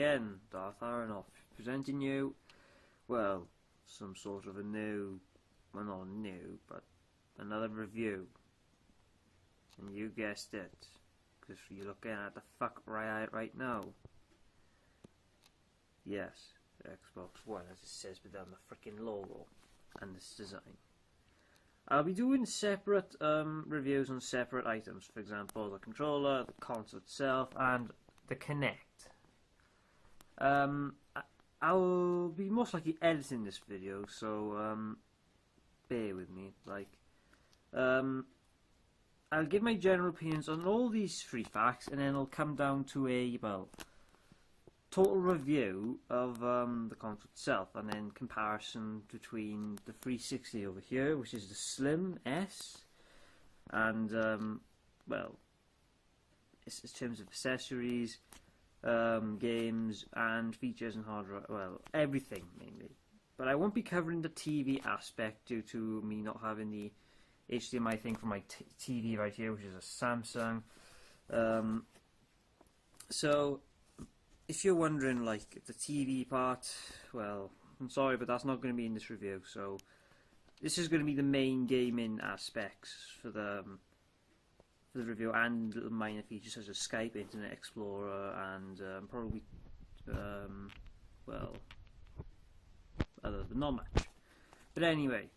again, Darth Haranoth, presenting you, well, some sort of a new, well not new, but another review. And you guessed it, because you're looking at the fuck right now. Yes, the Xbox One, as it says within the freaking logo and this design. I'll be doing separate reviews on separate items, for example, the controller, the console itself, and the Kinect. I'll be most likely editing this video, so bear with me. I'll give my general opinions on all these three facts, and then it'll come down to a total review of the console itself, and then comparison between the 360 over here, which is the Slim S, and it's in terms of accessories, games, and features and hardware, well, everything mainly. But I won't be covering the TV aspect due to me not having the HDMI thing for my TV right here, which is a Samsung. So if you're wondering, the TV part, well, I'm sorry, but that's not going to be in this review. So this is going to be the main gaming aspects for the review, and little minor features such as Skype, Internet Explorer, and probably not much. But anyway,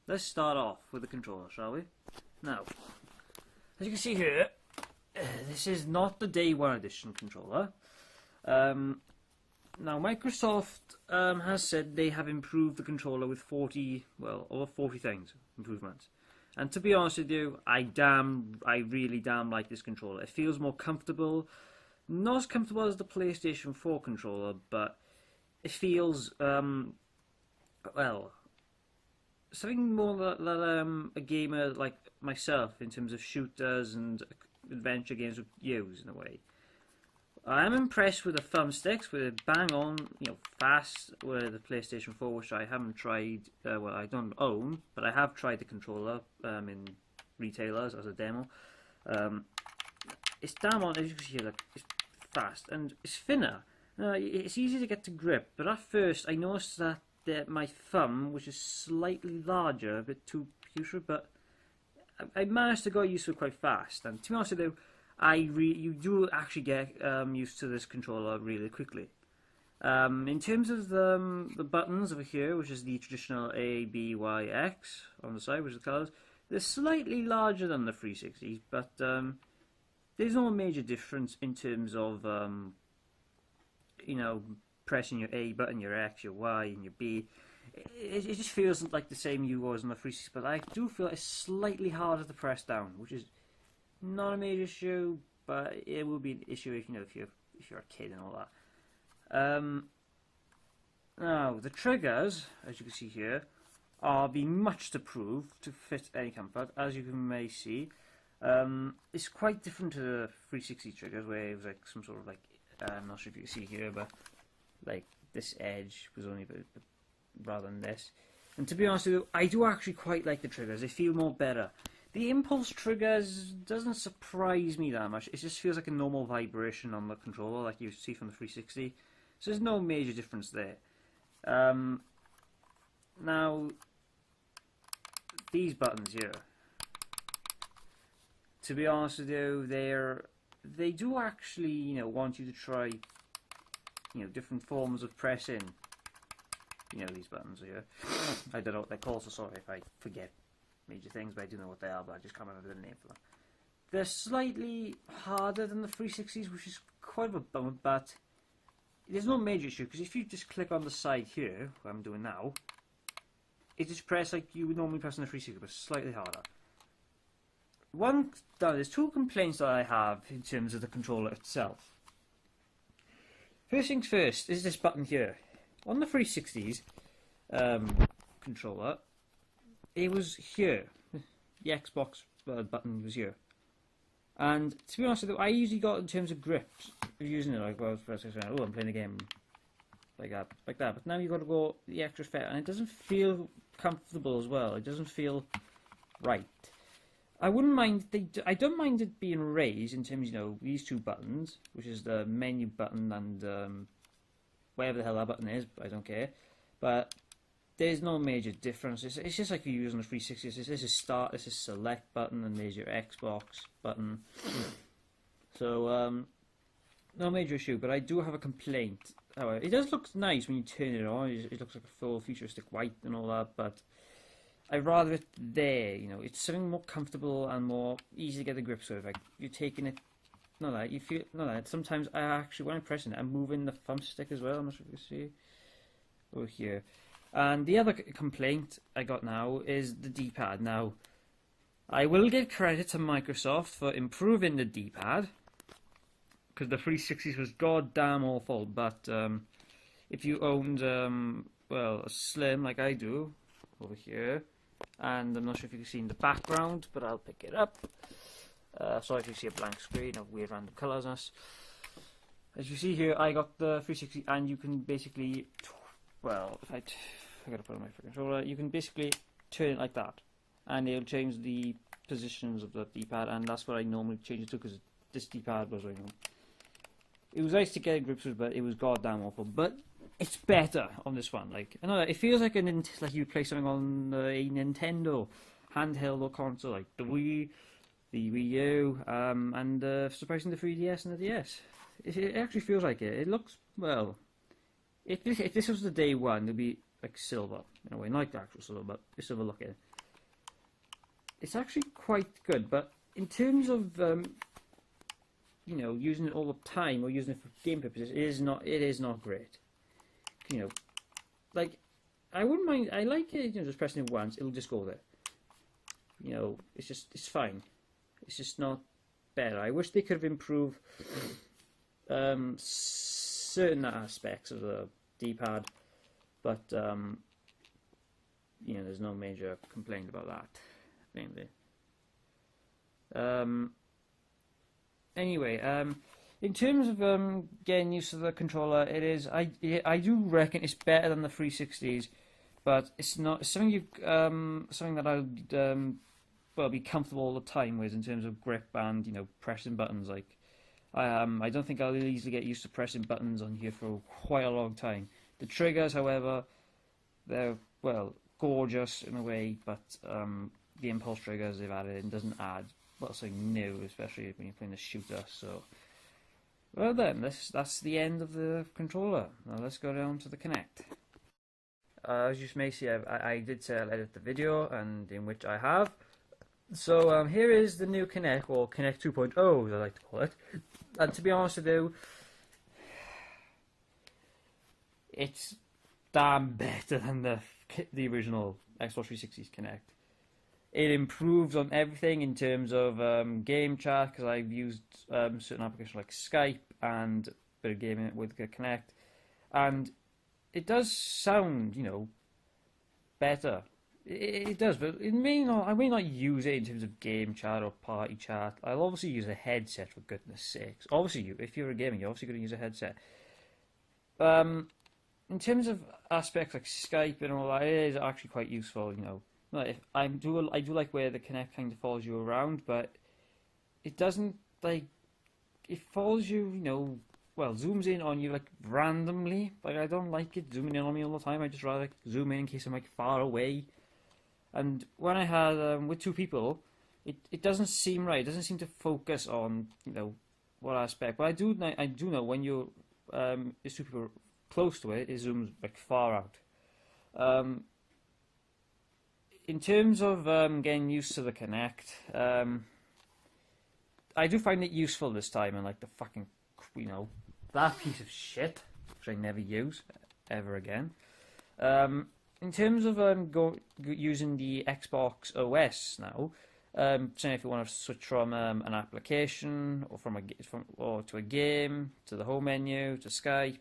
let's start off with the controller, shall we? Now, as you can see here, this is not the Day 1 edition controller. Now, Microsoft has said they have improved the controller with over 40 things, improvements. And to be honest with you, I really like this controller. It feels more comfortable. Not as comfortable as the PlayStation 4 controller, but it feels, something more that a gamer like myself, in terms of shooters and adventure games, would use in a way. I am impressed with the thumbsticks, with it bang on, fast, with the PlayStation 4, which I haven't tried, I don't own, but I have tried the controller in retailers as a demo. It's damn on, as you can see here, it's fast, and it's thinner. It's easy to get to grip, but at first I noticed that my thumb, which is slightly larger, a bit too putrid, but I managed to get used to it quite fast. And to be honest with you, you do actually get used to this controller really quickly. In terms of the buttons over here, which is the traditional A, B, Y, X on the side, which is the colours, they're slightly larger than the 360s, but there's no major difference in terms of pressing your A button, your X, your Y, and your B. It just feels like the same you was on the 360, but I do feel it's slightly harder to press down, which is not a major issue, but it will be an issue if you're a kid and all that. Now the triggers, as you can see here, are being much improved to fit any comfort. As you may see, it's quite different to the 360 triggers, where it was like some sort of I'm not sure if you can see here, but this edge was only a bit rather than this. And to be honest with you, I do actually quite like the triggers. They feel more better. The impulse triggers doesn't surprise me that much. It just feels like a normal vibration on the controller, like you see from the 360. So there's no major difference there. Now, these buttons here, to be honest with you, they do actually, want you to try, different forms of pressing. These buttons here. I don't know what they're called, so sorry if I forget major things, but I do know what they are, but I just can't remember the name for them. They're slightly harder than the 360s, which is quite of a bummer, but there's no major issue, because if you just click on the side here, what I'm doing now, it just press like you would normally press on the 360, but slightly harder. There's two complaints that I have in terms of the controller itself. First things first is this button here. On the 360s controller, it was here. The Xbox button was here. And to be honest with you, I usually got in terms of grips using it I'm playing a game like that. But now you've got to go the extra step, and it doesn't feel comfortable as well. It doesn't feel right. I wouldn't mind. I don't mind it being raised in terms, these two buttons, which is the menu button and whatever the hell that button is. I don't care. But there's no major difference. It's just like you're using the 360. This is start. This is select button, and there's your Xbox button. So no major issue. But I do have a complaint. However, it does look nice when you turn it on. It looks like a full futuristic white and all that, but I'd rather it there. It's something more comfortable and more easy to get the grips with. Like you're taking it. Not that you feel. Not that sometimes I actually, when I'm pressing it, I'm moving the thumbstick as well. I'm not sure if you see over here. And the other complaint I got now is the D-pad. Now, I will give credit to Microsoft for improving the D-pad, because the 360s was goddamn awful. But if you owned, a Slim like I do, over here, and I'm not sure if you can see in the background, but I'll pick it up. Sorry if you see a blank screen of weird random colours. As you see here, I got the 360, and you can basically, if I gotta put on my controller, you can basically turn it like that, and it'll change the positions of the D-pad, and that's what I normally change it to, because this D-pad was it was nice to get grips with, but it was goddamn awful. But it's better on this one. Like, I know it feels like like you play something on a Nintendo handheld or console, like the Wii, the Wii U, and surprisingly the 3DS and the DS. It actually feels like it. It looks, well, if this was the day one, it'd be like silver in a way, not the actual silver, but it's silver looking. It's actually quite good, but in terms of using it all the time or using it for game purposes, it is not great. Like I wouldn't mind. I like it. Just pressing it once, it'll just go there. It's fine. It's just not better. I wish they could have improved certain aspects of the D-pad, but there's no major complaint about that, mainly. Anyway, in terms of getting used to the controller, I do reckon it's better than the 360s, but it's not. It's something something that I'd be comfortable all the time with in terms of grip and pressing buttons. Like I don't think I'll easily get used to pressing buttons on here for quite a long time. The triggers, however, they're gorgeous in a way, but the impulse triggers they've added in doesn't add something new, especially when you're playing a shooter. So, well then, that's the end of the controller. Now let's go down to the Kinect. As you may see, I did say I'll edit the video, and in which I have. So here is the new Kinect, or Kinect 2.0 as I like to call it. And to be honest with you, it's damn better than the original Xbox 360's Kinect. It improves on everything in terms of game chat, because I've used certain applications like Skype and a bit of gaming with the Kinect, and it does sound, better. It does, but I may not use it in terms of game chat or party chat. I'll obviously use a headset, for goodness sakes. Obviously, if you're a gamer, you're obviously going to use a headset. In terms of aspects like Skype and all that, it is actually quite useful, I do like where the Kinect kind of follows you around, but it doesn't, it follows you, zooms in on you randomly. I don't like it zooming in on me all the time. I just rather zoom in case I'm far away. And when I had with two people, it doesn't seem right. It doesn't seem to focus on what aspect. But I do know when you're there's two people close to it, it zooms far out. In terms of getting used to the Kinect, I do find it useful this time, and the fucking, that piece of shit, which I never use ever again. In terms of using the Xbox OS now, saying if you want to switch from an application or to a game, to the home menu, to Skype,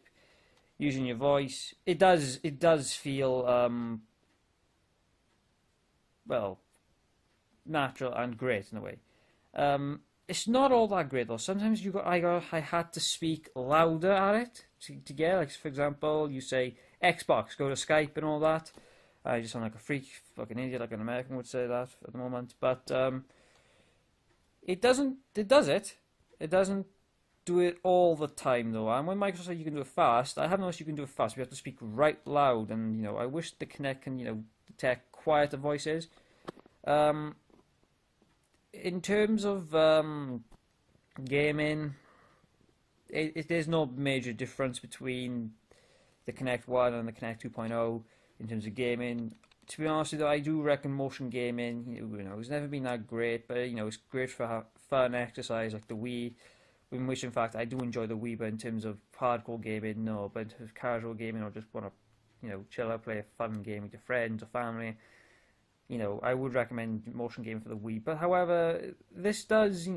using your voice, it does feel natural and great in a way. It's not all that great though. Sometimes I had to speak louder at it to get, for example, you say Xbox, go to Skype and all that. I just sound like a freak, fucking idiot, like an American would say that at the moment. But It doesn't. It does it. It doesn't do it all the time though. And when Microsoft said you can do it fast, I have noticed you can do it fast. We have to speak right loud, and I wish the Kinect can detect quieter voices. In terms of gaming, there's no major difference between the Kinect 1 and the Kinect 2.0 in terms of gaming. To be honest with you, I do reckon motion gaming, it's never been that great, but it's great for fun exercise like the Wii. In which, in fact, I do enjoy the Wii, but in terms of hardcore gaming, no. But in terms of casual gaming, or just want to, chill out, play a fun game with your friends or family, I would recommend motion gaming for the Wii. But however, this does,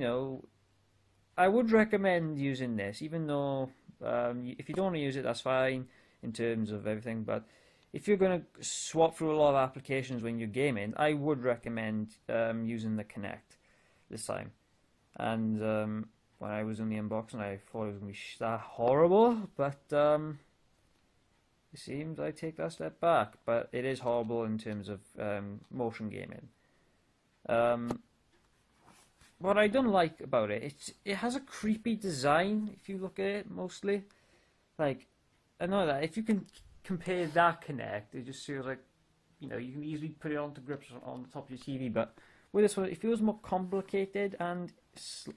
I would recommend using this, even though if you don't want to use it, that's fine in terms of everything. But if you're going to swap through a lot of applications when you're gaming, I would recommend using the Kinect this time. And when I was in the unboxing, I thought it was going to be that horrible, but it seems I take that step back. But it is horrible in terms of motion gaming. What I don't like about it, it has a creepy design if you look at it, mostly. Like, I know that if you can compare that Kinect, it just feels like, you can easily put it onto grips on the top of your TV, but with this one, it feels more complicated, and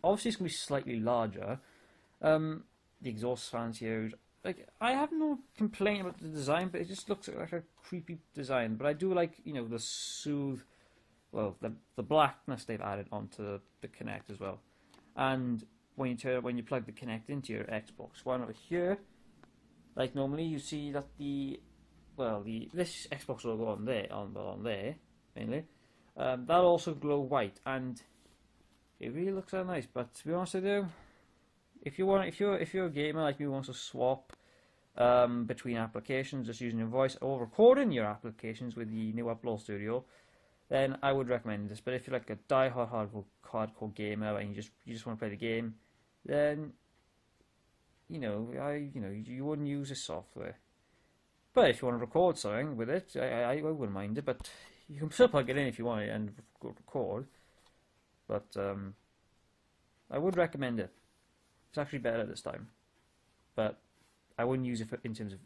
obviously it's going to be slightly larger. The exhaust fans here, like, I have no complaint about the design, but it just looks like a creepy design. But I do like, the the blackness they've added onto the Kinect as well. And when you plug the Kinect into your Xbox One over here, like normally you see that this Xbox logo on there mainly, that'll also glow white, and it really looks so nice. But to be honest with you, if you're a gamer like me who wants to swap between applications just using your voice or recording your applications with the new Upload Studio, then I would recommend this. But if you're like a die-hard hardcore gamer and you just want to play the game, then you wouldn't use this software. But if you want to record something with it, I wouldn't mind it. But you can still plug it in if you want it and record. But I would recommend it. It's actually better this time. But I wouldn't use it in terms of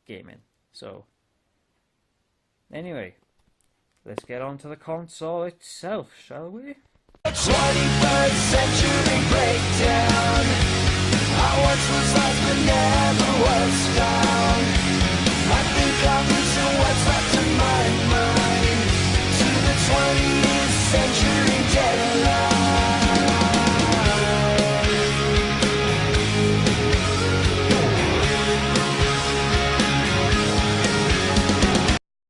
gaming. So anyway, let's get on to the console itself, shall we? 21st century breakdown. I once was lost but never